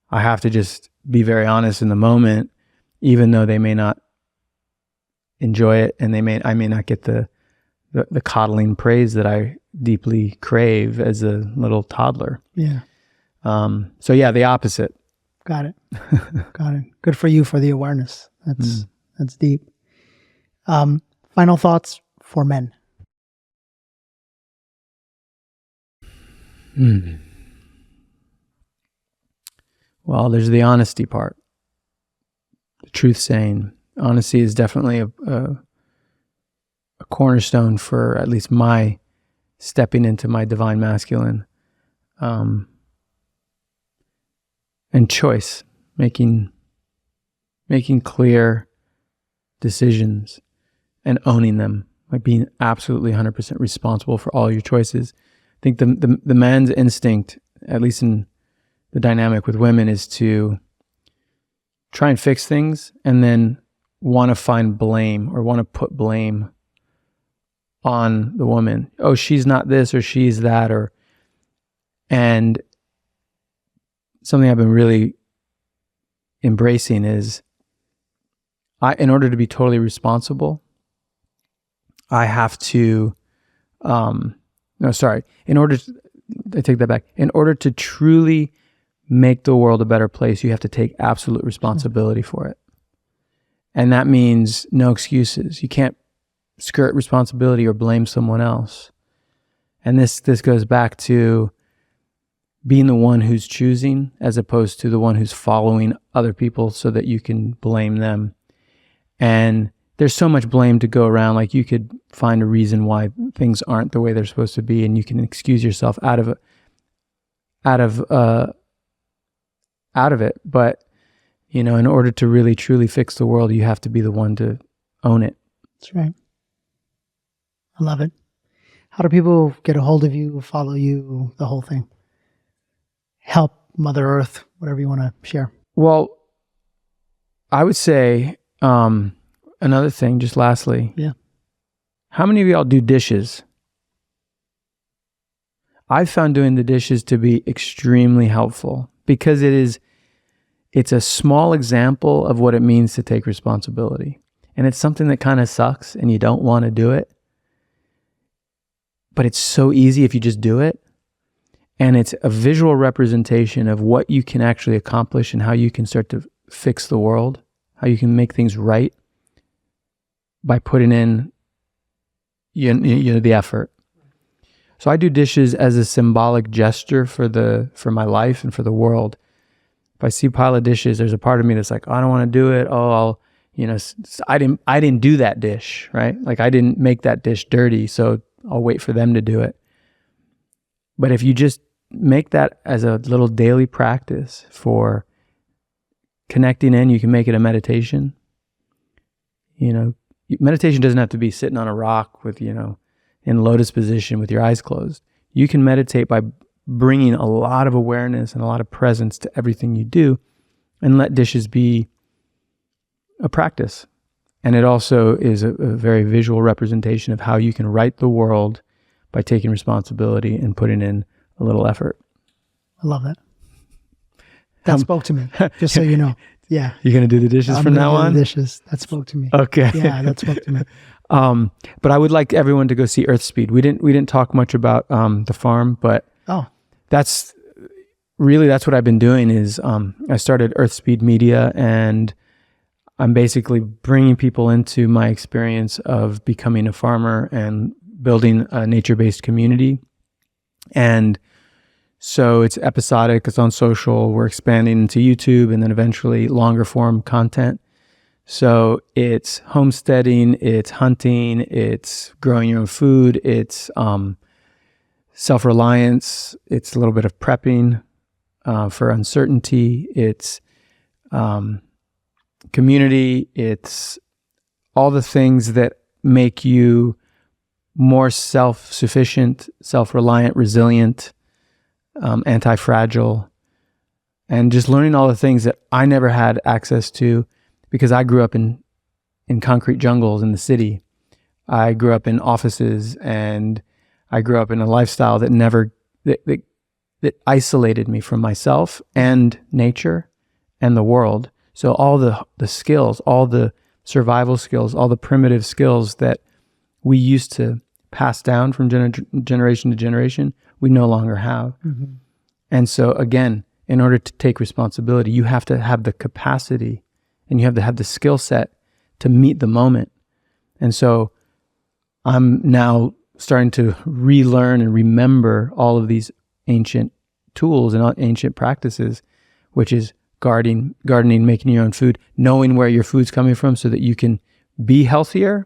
I have to just be very honest in the moment, even though they may not enjoy it and I may not get the coddling praise that I deeply crave as a little toddler. Yeah. So yeah, the opposite. Got it. Got it. Good for you for the awareness. That's deep. Final thoughts for men. Well, there's the honesty part. The truth saying. Honesty is definitely a cornerstone for at least my stepping into my divine masculine. And choice, making clear decisions and owning them, like being absolutely 100% responsible for all your choices. I think the man's instinct, at least in the dynamic with women, is to try and fix things and then want to find blame or want to put blame on the woman. Oh, she's not this or she's that, and something I've been really embracing is in order to be totally responsible, I have to, I take that back. In order to truly make the world a better place, you have to take absolute responsibility for it. And that means no excuses. You can't skirt responsibility or blame someone else. And this goes back to being the one who's choosing as opposed to the one who's following other people so that you can blame them. And there's so much blame to go around. Like you could find a reason why things aren't the way they're supposed to be, and you can excuse yourself out of it. But in order to really truly fix the world, you have to be the one to own it. That's right. I love it. How do people get a hold of you, follow you, the whole thing? Help Mother Earth, whatever you want to share. Well, I would say another thing, just lastly. Yeah. How many of y'all do dishes? I've found doing the dishes to be extremely helpful because it's a small example of what it means to take responsibility. And it's something that kind of sucks and you don't want to do it. But it's so easy if you just do it. And it's a visual representation of what you can actually accomplish and how you can start to fix the world, how you can make things right by putting in the effort. So I do dishes as a symbolic gesture for my life and for the world. If I see a pile of dishes, there's a part of me that's like, oh, I don't want to do it. Oh, I didn't do that dish, right? Like I didn't make that dish dirty, so I'll wait for them to do it. But if you just make that as a little daily practice for connecting in, you can make it a meditation. Meditation doesn't have to be sitting on a rock with, in lotus position with your eyes closed. You can meditate by bringing a lot of awareness and a lot of presence to everything you do, and let dishes be a practice. And it also is a very visual representation of how you can right the world by taking responsibility and putting in a little effort. I love that. That spoke to me, just so you know. Yeah. You're going to do the dishes from now on? The dishes. That spoke to me. Okay. Yeah, that spoke to me. But I would like everyone to go see Earth Speed. We didn't talk much about the farm, but that's what I've been doing is I started Earth Speed Media, and I'm basically bringing people into my experience of becoming a farmer and building a nature-based community and So it's episodic, it's on social, we're expanding into YouTube and then eventually longer form content. So it's homesteading, it's hunting, it's growing your own food, it's self-reliance, it's a little bit of prepping for uncertainty, it's community, it's all the things that make you more self-sufficient, self-reliant, resilient, anti-fragile, and just learning all the things that I never had access to because I grew up in concrete jungles in the city. I grew up in offices, and I grew up in a lifestyle that isolated me from myself and nature and the world. So all the skills, all the survival skills, all the primitive skills that we used to pass down from generation to generation, we no longer have. Mm-hmm. And so again, in order to take responsibility, you have to have the capacity and you have to have the skill set to meet the moment. And so I'm now starting to relearn and remember all of these ancient tools and ancient practices, which is gardening, making your own food, knowing where your food's coming from so that you can be healthier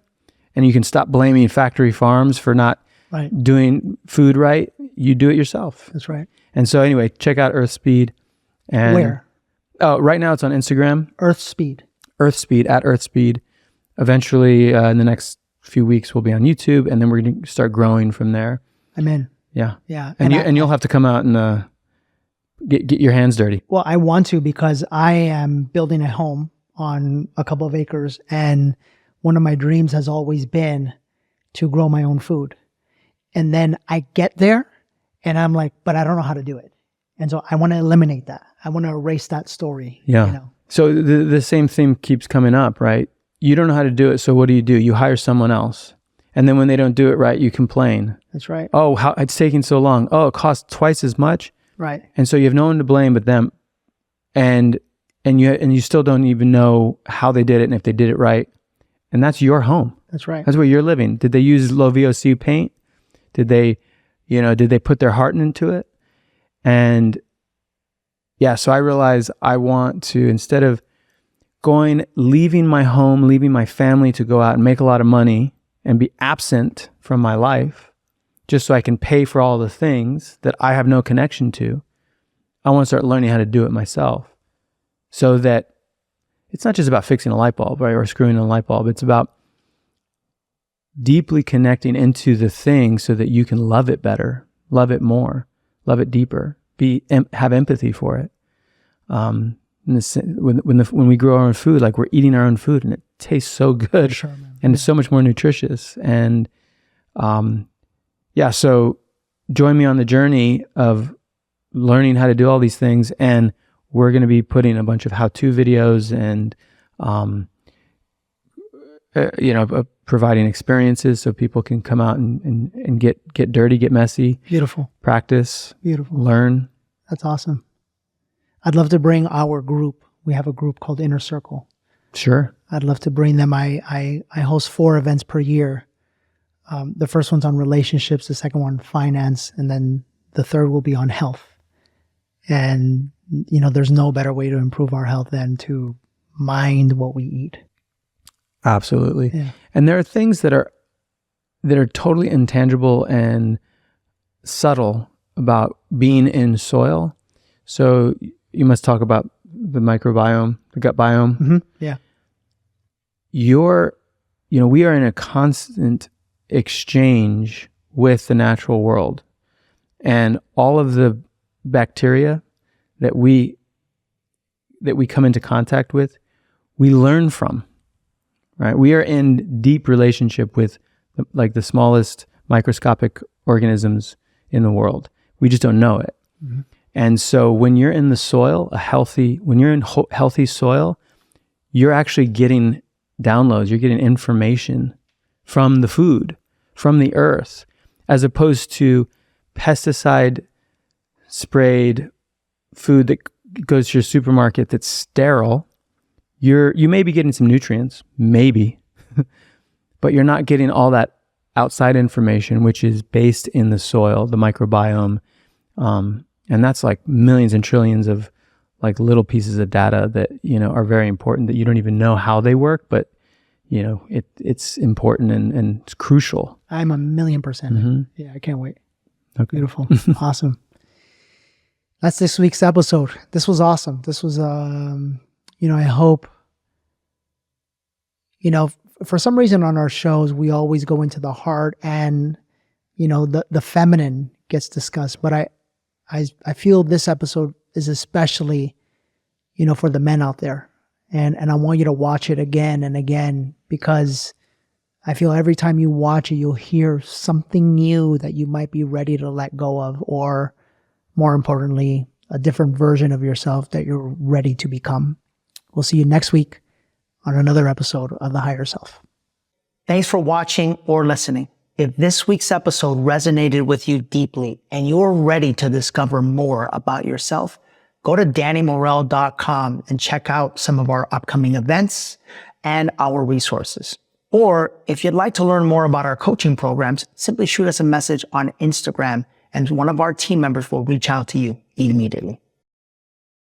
and you can stop blaming factory farms for not doing food right. You do it yourself. That's right. And so anyway, check out Earthspeed. And where? Oh, right now it's on Instagram. Earthspeed. Earthspeed, at Earthspeed. Eventually, in the next few weeks, we'll be on YouTube, and then we're going to start growing from there. I'm in. Yeah. Yeah. And you'll have to come out and get your hands dirty. Well, I want to because I am building a home on a couple of acres, and one of my dreams has always been to grow my own food. And then I get there, and I'm like, but I don't know how to do it. And so I want to eliminate that. I want to erase that story. Yeah. You know? So the same theme keeps coming up, right? You don't know how to do it, so what do? You hire someone else. And then when they don't do it right, you complain. That's right. Oh, how it's taking so long. Oh, it costs twice as much. Right. And so you have no one to blame but them. And you still don't even know how they did it and if they did it right. And that's your home. That's right. That's where you're living. Did they use low VOC paint? Did they put their heart into it? And yeah, so I realized I want to, instead of leaving my home, leaving my family to go out and make a lot of money and be absent from my life, just so I can pay for all the things that I have no connection to, I want to start learning how to do it myself. So that it's not just about fixing a light bulb, right, or screwing in a light bulb. It's about deeply connecting into the thing so that you can love it better, love it more, love it deeper, have empathy for it. When we grow our own food, like we're eating our own food and it tastes so good. Sure, man. And it's so much more nutritious. And so join me on the journey of learning how to do all these things. And we're going to be putting a bunch of how-to videos and, providing experiences so people can come out and get dirty, get messy. Beautiful. Practice. Beautiful. Learn. That's awesome. I'd love to bring our group. We have a group called Inner Circle. Sure. I'd love to bring them. I host 4 events per year. The first one's on relationships, the second one finance, and then the third will be on health. And, there's no better way to improve our health than to mind what we eat. Absolutely. Yeah. And there are things that are totally intangible and subtle about being in soil. So you must talk about the microbiome, the gut biome. Mm-hmm. Yeah. We are in a constant exchange with the natural world, and all of the bacteria that we come into contact with, we learn from, right? We are in deep relationship with the smallest microscopic organisms in the world. We just don't know it. Mm-hmm. And so when you're in the soil, when you're in healthy soil, you're actually getting downloads, you're getting information from the food, from the earth, as opposed to pesticide sprayed food that goes to your supermarket that's sterile. You may be getting some nutrients, maybe, but you're not getting all that outside information, which is based in the soil, the microbiome, And that's like millions and trillions of like little pieces of data that, are very important that you don't even know how they work, but it's important and it's crucial. I'm 1,000,000%. Mm-hmm. Yeah, I can't wait. Okay. Beautiful. Awesome. That's this week's episode. This was awesome. This was, I hope, for some reason on our shows, we always go into the heart and, the feminine gets discussed. But I feel this episode is especially, for the men out there. And I want you to watch it again and again, because I feel every time you watch it, you'll hear something new that you might be ready to let go of, or more importantly, a different version of yourself that you're ready to become. We'll see you next week on another episode of The Higher Self. Thanks for watching or listening. If this week's episode resonated with you deeply and you're ready to discover more about yourself, go to DannyMorel.com and check out some of our upcoming events and our resources. Or if you'd like to learn more about our coaching programs, simply shoot us a message on Instagram and one of our team members will reach out to you immediately.